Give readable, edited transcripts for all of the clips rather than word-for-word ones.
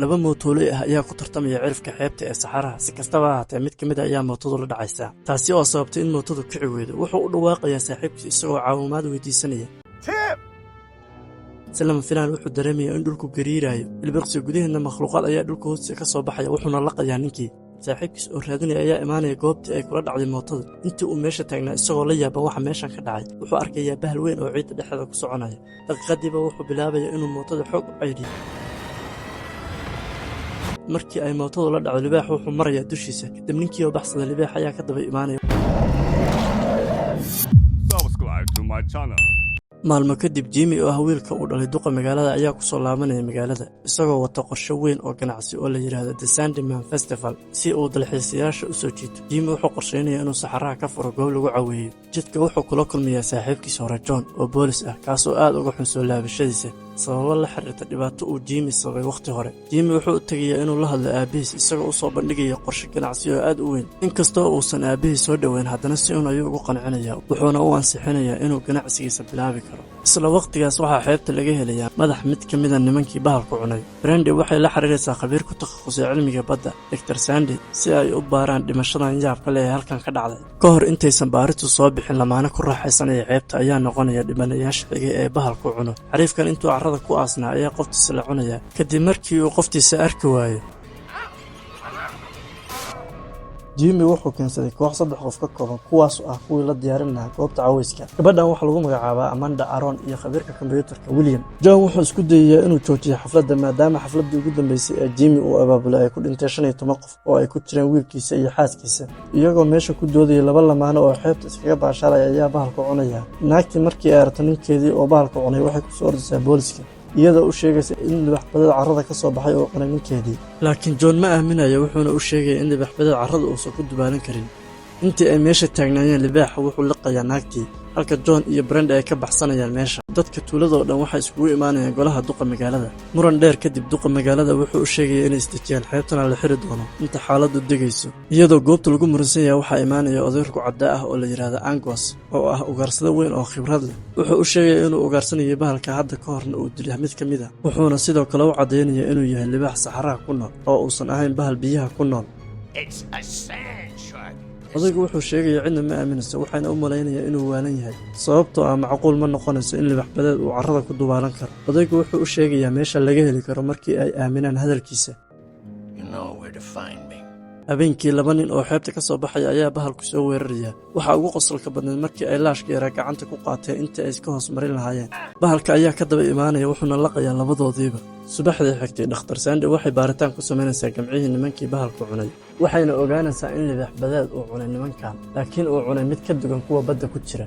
laba mootooley ah ayaa ku tartamaya cirifka xeebta ee saxaraha si kastaba ahaatee mid ka mid ayaa mootadu la dhacaysa taasi oo sababtay in mootadu kici weydo wuxuu u dhawaaqayaa saaxiibkiis isagoo caawimaad weydiisanaya lama filaan wuxuu dareemayaa in dhulku gariiraayo ilbiriqsi gudaheedna makhluuqaad ayaa dhulka hoostiisa ka soo baxaya wuxuuna laqayaa ninkii saaxiibkiis oo raadinaya ayaa imaanaya goobtii ay kula dhacday mootada intii uu meesha taagnaa isagoo la yaaban waxa meeshan ka dhacay wuxuu arkayaa bahal weyn oo ciidda dhexdeeda ku soconaya daqiiqadiiba wuxuu bilaabaya inuu mootada xoog u cayriyo markii ay mootadu la dhacdo libaax wuxuu marayaa dushiisa kadib ninkii oo baxsada libaax ayaa ka daba imaanaya maalmo kadib Jimmy oo ah wiilka uu dhalay duqa magaalada ayaa ku soo laabanaya magaalada isagoo wata qorshe weyn oo ganacsi oo la yiraahdo The Sandman Festival si uu dalxiisayaasha u soo jiito Jimmy wuxuu qorsheynayaa inuu saxaraha ka furo goob lagu caweeyo jidka wuxuu kula kulmayaa saaxiibkiis hore John oo boolis ah kaasoo aad uga xun soo laabashadiisa sababo la xiriirta dhibaato uu Jimmy sabay waqti hore Jimmy wuxuu u tagayaa inuu la hadlo aabihiis isagoo u soo bandhigaya qorshe ganacsi oo aad u weyn inkastoo uusan aabihiis soo dhaweyn haddana si uu ayuu ugu qancinayaa wuxuuna u ansixinayaa inuu ganacsigiisa bilaabi karo isla waqtigaas waxaa xeebta laga helayaa madax mid ka mid ah nimankii bahalku cunay Brandy waxay la xiriiraysaa khabiir ku takhasusay cilmiga badda Dr. Sandy si ay u baaraan dhimashadan yaabka leh ee halkan ka dhacday ka hor intaysan baaritu soo bixin lamaana ku raaxaysanaya xeebta ayaa noqonaya dhimanayaasha xigay ee bahalku cuno xariifkan intuu carrada ku aasnaa ayaa qoftiisa la cunaya kadib markii uu qoftiisa arki waayo Jimmy wuxuu keensaday koox 3 qof ka kooban kuwaas oo ah kuwii la diyaarin lahaa goobta caweyska gabadhan waxa lagu magacaabaa Amanda Aaron iyo khabiirka kombiyuutarka William John wuxuu isku dayayaa inuu joojiyo xafladda maadaama xafladii ugu dambeysay ee Jimmy uu abaabulay ay ku dhintay 15 qof oo ay ku jireen wiilkiisa iyo xaaskiisa iyagoo meesha ku doodaya laba lamaano oo xeebta iskaga baashalaya ayaa bahalku cunaya naagtii markii ay aragtay ninkeedii oo bahalku cunay waxay ku soo ordaysaa booliska iyadoo u sheegaysa in libaxbadada carrada ka soo baxay oo cunay ninkeedii laakiin John ma aaminayo wuxuuna u sheegay in libaxbadada carrada uusan ku dubaalan karin intii ay meesha taagnaayeen libaaxa wuxuu liqayaa naagtii halka John iyo Brandy ay ka baxsanayaan meesha dadka tuulada oo dhan waxay iskugu imaanayaan golaha duqa magaalada muran dheer kadib duqa magaalada wuxuu u sheegay in istijaan xeebtana la xiri doono inta xaaladdu degayso iyadoo goobta lagu muransan yahay waxa imaanaya odayrku cadda ah oo la yiraahdo Angus oo ah ugaarsada weyn oo khibrad leh wuxuu u sheegay inuu ugaarsanayo bahalka hadda ka horna uu dilay mid ka mid ah wuxuuna sidoo kale u cadeynaya inuu yahay libaax saxaraha ku nool oo uusan ahayn bahal biyaha ku nool odaygu wuxuu sheegay cidna ma aaminayso waxaana u maleynaya inuu waalan yahay sababtoo ah macquul ma noqonayso in libaxbadeed uu carrada ku dubaalan karo odaygu wuxuu u sheegayaa meesha laga heli karo markii ay aaminaan hadalkiisa habeenkii 2 nin oo xeebta ka soo baxaya ayaa bahalku soo weeraraya waxa ugu qosolka badneed markii ay laashka yara gacanta ku qaateen inta ay iska hoos marin lahaayeen bahalka ayaa ka daba imaanaya wuxuuna laqayaa labadoodiiba subaxdii xigtay Dr. Sandy waxay baaritaan ku sameynaysaa gamcihii nimankii bahalku cunay waxayna ogaanaysaa in libaxbadeed uu cunay nimankan laakiin uu cunay mid ka duwan kuwa badda ku jira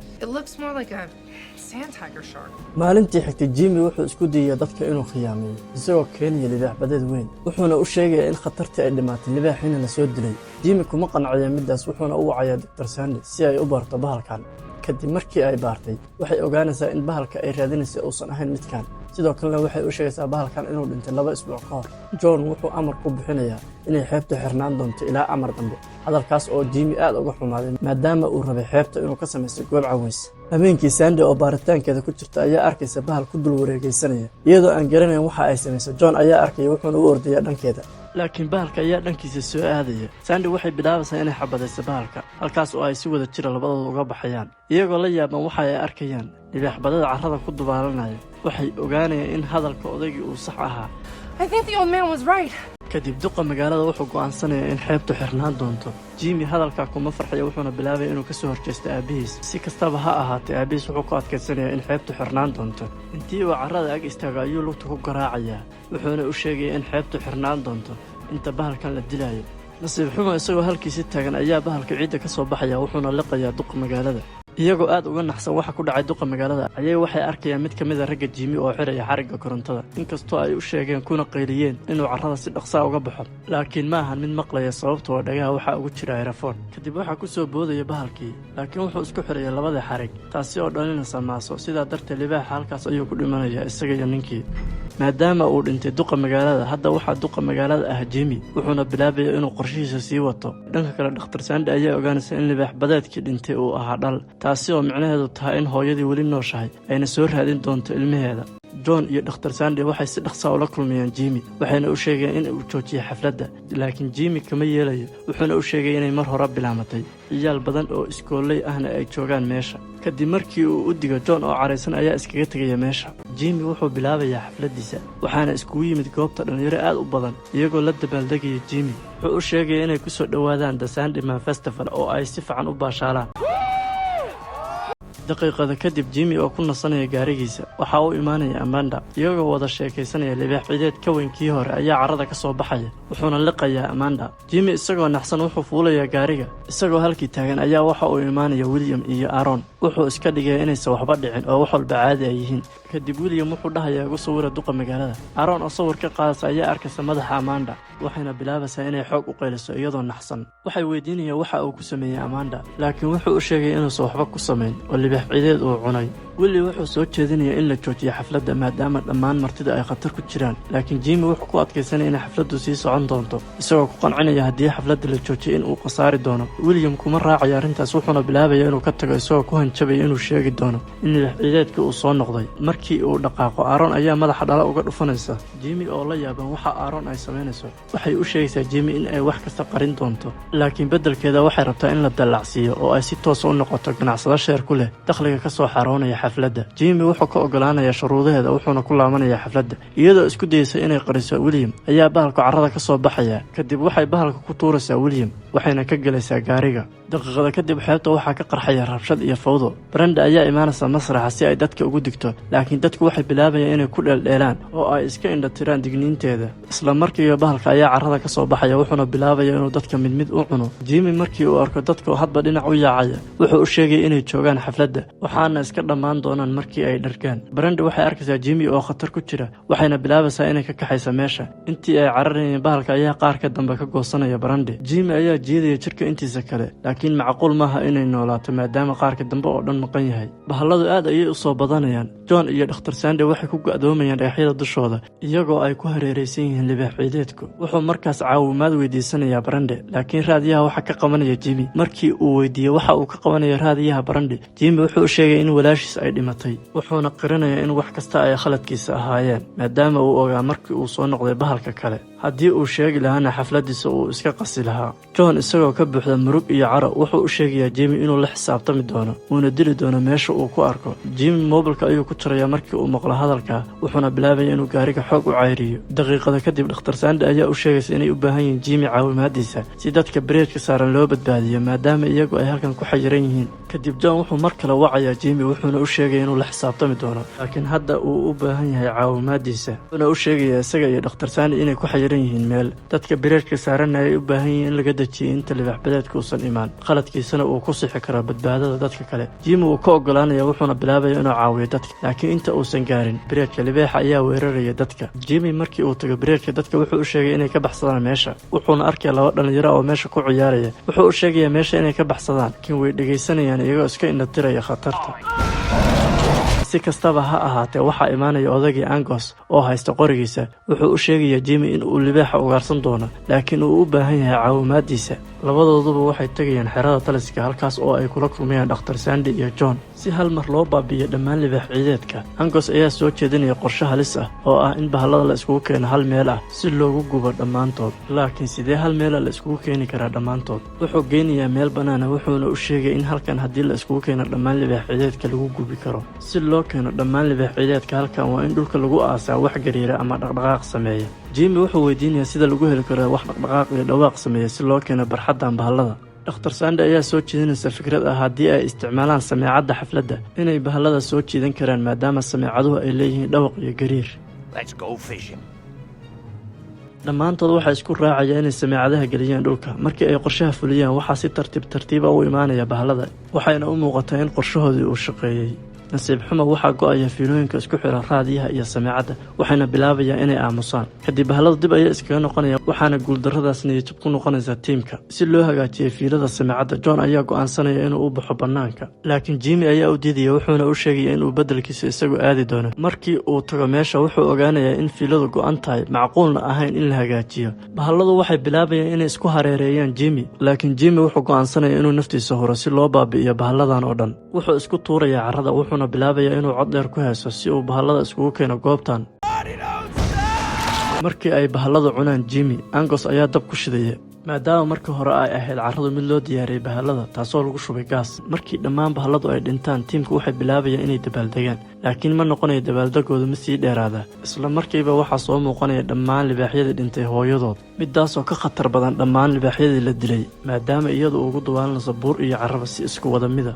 maalintii xigtay Jimmy wuxuu isku dayay dadka inuu khiyaameeyo isagoo keenaya libaxbadeed weyn wuxuuna u sheegay in khatartii ay dhimaatay libaaxina la soo dilay Jimmy kuma qancaya midaas wuxuuna u wacayaa Dr. Sandy si ay u baarto bahalkan kadib markii ay baartay waxay ogaanaysaa in bahalka ay raadinayso uusan ahayn midkan sidoo kale waxay u sheegaysaa bahalkan inuu dhintay 2 isbuuc ka hor John wuxuu amar ku bixinayaa inay xeebta xirnaan doonto ilaa amar dambe hadalkaas oo Jimmy aad uga xumaaday maadaama uu rabay xeebta inuu ka sameeyo goob caweys habeenkii Sandy oo baaritaankeeda ku jirta ayaa arkaysa bahal ku dul wareegaysanaya iyadoo aan garanayn waxa ay sameeyso John ayaa arkay wuxuuna u ordaya dhankeeda laakiin bahalka ayaa dhankiisa soo aadaya Sandy waxay bilaabaysaa inay xabadayso bahalka halkaas oo ay si wada jira labadooda uga baxayaan iyagoo la yaaban waxa ay arkayaan libaxbadada carrada ku dubaalanaya waxay ogaanayaan in hadalka odaygii uu sax ahaa kadib duqa magaalada wuxuu go'aansanayaa in xeebtu xirnaan doonto Jimmy hadalka kuma farxayo wuxuuna bilaabay inuu ka soo horjeesto aabihiis si kastaba ha ahaatee aabihiis wuxuu ku adkaysanayaa in xeebtu xirnaan doonto intii uu carrada ag istaago ayuu lugta ku garaacayaa wuxuuna u sheegay in xeebtu xirnaan doonto inta bahalkan la dilayo nasiib xumo isagoo halkiisa taagan ayaa bahalka ciidda ka soo baxaya wuxuuna liqayaa duqa magaalada iyagoo aad uga naxsan waxa ku dhacay duqa magaalada ayay waxay arkayaan mid ka mid ah ragga Jimmy oo xiraya xariga korontada inkastoo ay u sheegeen kuna qayliyeen inuu carrada si dhaqso ah uga baxo laakiin ma ahan mid maqlaya sababtoo dhagaha waxa ugu jira earphone kadib waxa ku soo boodaya bahalkii laakiin wuxuu isku xiraya labada xarig taasi oo dhalinaysa maaso sidaa darteed libaaxa halkaas ayuu ku dhimanayaa isaga iyo ninkii maadaama uu dhintay duqa magaalada hadda waxa duqa magaalada ah Jimmy wuxuuna bilaabay inuu qorshihiisa sii wato dhanka kale Dr. Sandy ayaa ogaanaysa in libaxbadeedkii dhintay uu ahaa dhal taasi oo micnaheedu tahay in hooyadii weli nooshahay ayna soo raadin doonto ilmaheeda John iyo Dr. Sandy waxay si dhaqso ah ula kulmayaan Jimmy waxayna u sheegeen in uu joojiyo xafladda laakiin Jimmy kama yeelayo wuxuuna u sheegay inay mar hore bilaamatay ciyaal badan oo iskoolay ahna ay joogaan meesha kadib markii uu u digo John oo careysan ayaa iskaga tagaya meesha Jimmy wuxuu bilaabayaa xafladiisa waxaana iskugu yimid goobta dhalinyaro aad u badan iyagoo la dabaaldegaya Jimmy wuxuu u sheegay inay ku soo dhawaadaan The Sandyman Festival oo ay si fiican u baashaalaan daqiiqada kadib Jimmy oo ku nasanaya gaarigiisa waxa uu imaanaya Amanda iyagoo wada sheekaysanaya libaax ciideed ka weynkii hore ayaa carrada ka soo baxaya wuxuuna liqayaa Amanda Jimmy isagoo naxsan wuxuu fuulayaa gaariga isagoo halkii taagan ayaa waxa uu imaanaya William iyo Aaron wuxuu iska dhigay inaysan waxba dhicin oo wax walba caadi ay yihiin kadib William wuxuu dhahayaa ugu sawira duqa magaalada Aaron oo sawir ka qaadaysa ayaa arkaysa madaxa Amanda waxayna bilaabaysaa inay xoog u qayliso iyadoo naxsan waxay weydiinayaan waxa uu ku sameeyay Amanda laakiin wuxuu u sheegay inuusan waxba ku sameyn oo libaax ciideed uu cunay William wuxuu soo jeedinayaa in la joojiyo xafladda maadaama dhammaan martida ay khatar ku jiraan laakiin Jimmy wuxuu ku adkaysanaya in xafladdu sii socon doonto isagoo ku qancinaya haddii xafladda la joojiyo in uu qasaari doono William kuma raacayo arrintaas wuxuuna bilaabayaa inuu ka tago isagoo ku hanjabayo inuu sheegi doono in libaax ciideedkii uu soo noqday markii uu dhaqaaqo Aaron ayaa madaxa dhala uga dhufanaysa Jimmy oo la yaaban waxa Aaron ay sameynayso waxay u sheegaysaa Jimmy in ay wax kasta qarin doonto laakiin beddelkeeda waxay rabtaa in la dallacsiiyo oo ay si toos u noqoto ganacsade sheer ku leh dakhliga ka soo xaroonaya xafladda Jimmy wuxuu ka ogolaanayaa shuruudaheeda wuxuuna ku laabanayaa xafladda iyadoo isku dayaysa inay qariso William ayaa bahalka carrada ka soo baxaya kadib waxay bahalka ku tuuraysaa William waxayna ka galaysaa gaariga daqiiqada kadib xeebta waxaa ka qarxaya rabshad iyo fawdo Brenda ayaa imaanaysa masraxa si ay dadka ugu digto laakiin dadku waxay bilaabayaan inay ku dheeldheelaan oo ay iska indhatiraan digniinteeda isla markiiba bahalka ayaa carrada ka soo baxaya wuxuuna bilaabayaa inuu dadka mid mid u cuno Jimmy markii uu arko dadka hadba dhinac u yaacaya wuxuu u sheegay inay joogaan xafladda waxaana iska dhammaan doonaan markii ay dhargaan Brenda waxay arkaysaa Jimmy oo khatar ku jira waxayna bilaabaysaa inay ka kaxayso meesha intii ay cararayeen bahalka ayaa qaar ka dambe ka goosanaya Brenda Jimmy ayaa jiidaya jirka intiisa kale laakiin macquul maaha inay noolaato maadaama qaarka dambe oo dhan maqan yahay bahalladu aad ayay u soo badanayaan John iyo Dr. Sandy waxay ku go'doomayaan dhagaxyada dushooda iyagoo ay ku hareeraysan yihiin libaax ciideedku wuxuu markaas caawimaad weydiisanayaa Brenda laakiin raadiyaha waxa ka qabanaya Jimmy markii uu weydiiyay waxa uu ka qabanayo raadiyaha Brenda Jimmy wuxuu sheegay in walaashiis ay dhimatay wuxuuna qiranayaa in wax kasta ay khaladkiisa ahaayeen maadaama uu ogaa markii uu soo noqday bahalka kale haddii uu sheegi lahaana xafladiisa uu iska qasi lahaa John isagoo ka buuxda murug iyo caro wuxuu u sheegayaa Jimmy inuu la xisaabtami doono uuna dili doono meesha uu ku arko Jimmy mobilka ayuu ku jirayaa markii uu maqlo hadalka wuxuuna bilaabaya inuu gaariga xoog u cayriyo daqiiqada kadib Dr. Sandy ayaa u sheegaysa inay u baahan yihiin Jimmy caawimaadiisa si dadka bareedka saaran loo badbaadiyo maadaama iyagu ay halkan ku xayiran yihiin kadib John wuxuu mar kale wacayaa Jimmy wuxuuna u sheegay inuu la xisaabtami doono laakiin hadda uu u baahan yahay caawimaadiisa wuxuuna u sheegayaa isaga iyo Dr. Sandy inay ku xayiran yihiin meel dadka bareedka saaran ay u baahan yihiin in laga dajiyo inta libaax badeedka uusan imaan qaladkiisana uu ku sixi karo badbaadada dadka kale Jimmy uu ka ogolaanaya wuxuuna bilaabaya inuu caawiyo dadka laakiin inta uusan gaarin bareedka libaaxa ayaa weeraraya dadka Jimmy markii uu tago bareedka dadka wuxuu u sheegay inay ka baxsadaan meesha wuxuuna arkay laba dhalinyaro oo meesha ku ciyaaraya wuxuu u sheegay meesha inay ka baxsadaan laakiin way dhageysanayaan iyagoo iska indhatiraya khatarta si kastaba ha ahaatee waxaa imaanaya odagii Angus oo haysta qorigiisa wuxuu u sheegayaa Jimmy in uu libaaxa ugaarsan doono laakiin uu u baahan yahay caawimaadiisa labadooduba waxay tagayaan xerada taliska halkaas oo ay kula kulmayaan Dr. Sandy iyo John si hal mar loo baabiyo dhammaan libaax ciideedka Angus ayaa soo jeedinaya qorshe halis ah oo ah in bahallada la iskugu keeno hal meel ah si loogu gubo dhammaantood laakiin sidee hal meel la iskugu keeni karaa dhammaantood wuxuu geynayaa meel bannaan wuxuuna u sheegay in halkan haddii la iskugu keeno dhammaan libaax ciideedka lagu gubi karo si loo keeno dhammaan libaax ciideedka halkan waa in dhulka lagu aasaa wax gariira ama dhaqdhaqaaq sameeya Jimmy wuxuu weydiinayaa sida lagu heli karo wax dhaqdhaqaaq iyo dhawaaq sameeya si loo keeno barxaddan bahallada Dr. Sandy ayaa soo jeedinaysa fikrad ah haddii ay isticmaalaan sameecadda xafladda inay bahallada soo jeedan karaan maadaama sameecaduhu ay leeyihiin dhawaq iyo gariir dhammaantood waxay isku raacayaan inay sameecadaha geliyaan dhulka markii ay qorshaha fuliyaan waxaa si tartiib u imaanaya bahallada waxayna u muuqataa in qorshahoodii uu shaqeeyey nasiib xumo waxaa go'aya fiilooyinka isku xira raadiyaha iyo sameecadda waxayna bilaabayaan inay aamusaan kadib bahalladu dib ayay iskaga noqonayaan waxaana guuldarradaas niyadjab ku noqonaysa tiimka si loo hagaajiyo fiilada sameecadda John ayaa go'aansanaya inuu u baxo bannaanka laakiin Jimmy ayaa u diidaya wuxuuna u sheegaya inuu beddelkiisa isagu aadi doono markii uu tago meesha wuxuu ogaanayaa in fiiladu go'an tahay macquulna ahayn in la hagaajiyo bahalladu waxay bilaabayaan inay isku hareereeyaan Jimmy laakiin Jimmy wuxuu go'aansanaya inuu naftiisa horo si loo baabi'iyo bahalladan oo dhan wuxuu isku tuurayaa carrada wuxuuna bilaabayaa inuu cod dheer ku heeso si uu bahallada iskugu keeno goobtan. markii ay bahalladu cunaan Jimmy, Angus ayaa dab ku shidaya maadaama markii hore ay ahayd carradu mid loo diyaariyay bahallada taasoo lagu shubay gaas. markii dhammaan bahalladu ay dhintaan, tiimku waxay bilaabayaan inay dabaaldegaan, laakiin ma noqonayo dabaaldegooda mid sii dheeraada. isla markiiba waxaa soo muuqanaya dhammaan libaaxyadii dhintay hooyadood, midaasoo ka khatar badan dhammaan libaaxyadii la dilay maadaama iyadu ugu dawaalanayso buur iyo carraba si isku wada mida.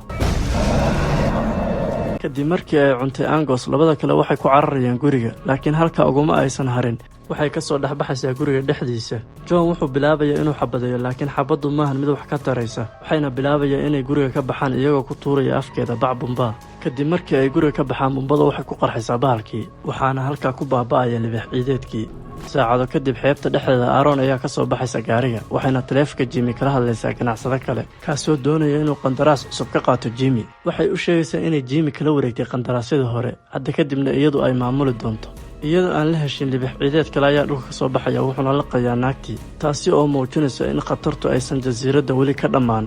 kadib markii ay cuntay Angus, labada kale waxay ku cararayaan guriga, laakiin halka uguma aysan harin. waxay ka soo dhaxbaxaysaa guriga dhexdiisa. John wuxuu bilaabayaa inuu xabadeeyo, laakiin xabaddu maahan mid wax ka taraysa. waxayna bilaabayaan inay guriga ka baxaan iyagoo ku tuuraya afkeeda bac bumba. kadib markii ay guriga ka baxaan, bumbada waxay ku qarxaysaa bahalkii, waxaana halkaa ku baaba'aya libaax ciideedkii. saacado kadib, xeebta dhexdeeda Aaron ayaa ka soo baxaysa gaariga, waxayna taleefanka Jimmy kala hadlaysaa ganacsade kale kaasoo doonaya inuu qandaraas cusub ka qaato Jimmy. waxay u sheegaysaa inay Jimmy kala wareegtay qandaraasyadii hore, hadda kadibna iyadu ay maamuli doonto. iyadoo aan la heshin, libaax ciideed kale ayaa dhulka ka soo baxaya wuxuuna la qayaa naagtii, taasi oo muujinaysa in khatartu aysan jasiiradda weli ka dhammaan.